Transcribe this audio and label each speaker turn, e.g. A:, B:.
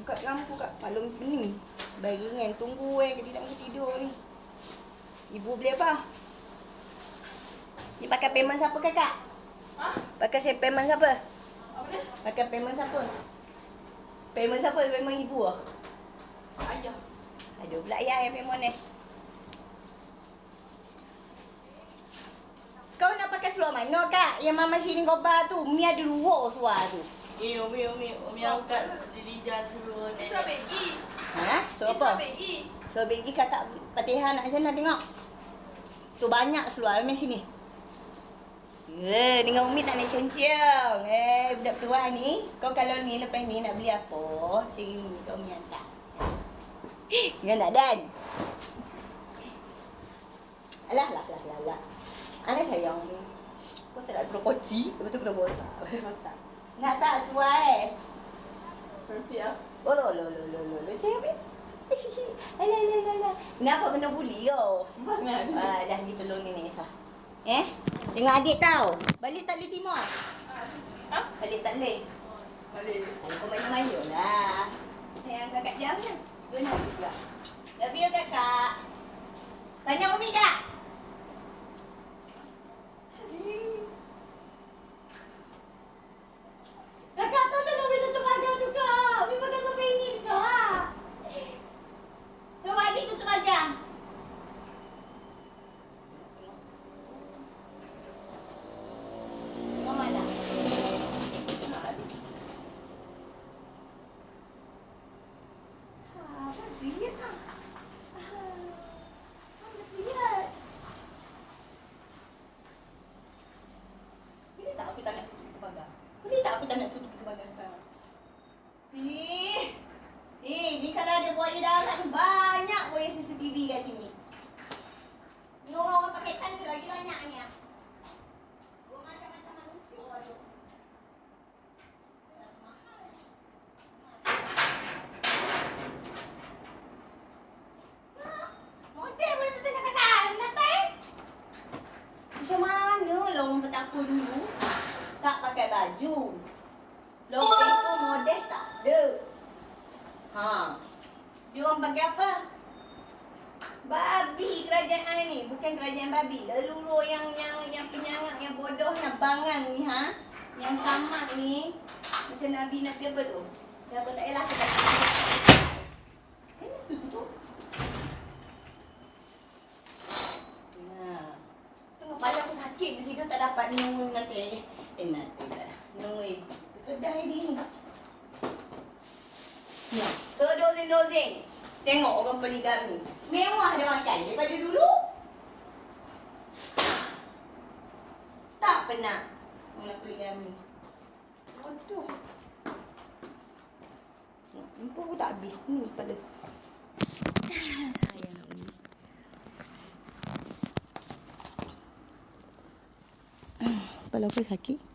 A: Kat lampu kat malam ni. Bayangan tunggu kita nak pergi tidur ni. Ibu beli apa? Ni pakai payment siapa kakak?
B: Ha?
A: Pakai payment siapa?
B: Apa dia?
A: Pakai payment siapa? Payment siapa? Payment ibu ah?
B: Ayah.
A: Aduh, pula ayah yang payment ni. Kau nak pakai seluar mana kak? Yang mama sini gobar tu. Mi ada dua seluar tu.
C: Umi angkat Rijal suruh
B: Ni
C: nenek.
B: surat begi.
A: Ha? So
B: Ni surat
A: apa?
B: begi.
A: So bagi kakak Fatihah nak sana tengok. Tu banyak seluar Umi sini. Dengan Umi tak nak ciong-ciong. Budak tua ni. Kau kalau ni lepas ni nak beli apa? Cari Umi kau Umi hantar. Dengan nak dan. Alah. Anak sayang ni. Kau tak nak perlu koci. Lepas tu kena bosak. Nak tak sesuai?
B: Nanti ya.
A: Oh, lo. Cik Amin. Alah. Kenapa kena buli kau?
B: Mana ada?
A: Dah gitu tolong ni Nisa. Tengok adik tau. Balik tak boleh timur.
B: Ha?
A: Balik tak boleh.
B: Boleh.
A: Kau maju lah. Sayang kakak jauh kan? Benar juga. Love you kakak. Tanya Umi kak. Kakak tu Umi tutup pagar tu kak. Umi pakai sampai ini kak. Sebab adik tutup pagar. Mama lah. Aku tak nak tutup pagar sekarang. Ni kalau ada buaya darat tu banyak buaya CCTV kat sini. Ni orang pakai tanda lagi banyaknya. Buat macam-macam manusia tu. Model boleh tengah kakak. Natai. Macam mana long petapa dulu? Tak pakai baju. Lopek tu model tak ada. Dia orang pakai apa? Babi kerajaan ni. Bukan kerajaan babi. Leluhur yang penyangak, yang bodoh, yang bangang ni Yang tamat ni. Macam Nabi apa tu? Siapa tak payahlah. Kenapa tutup? Tengok kepala aku sakit. Tidur tak dapat nunggu nanti. Nanti tak dah. Nunggu. Betul dah ini. So dozing. Tengok orang poligami. Mewah dia makan daripada dulu. Tak pernah orang poligami. Bodoh. Nampak aku tak habis. Ni kepala. Sayang ni. Kepala aku sakit.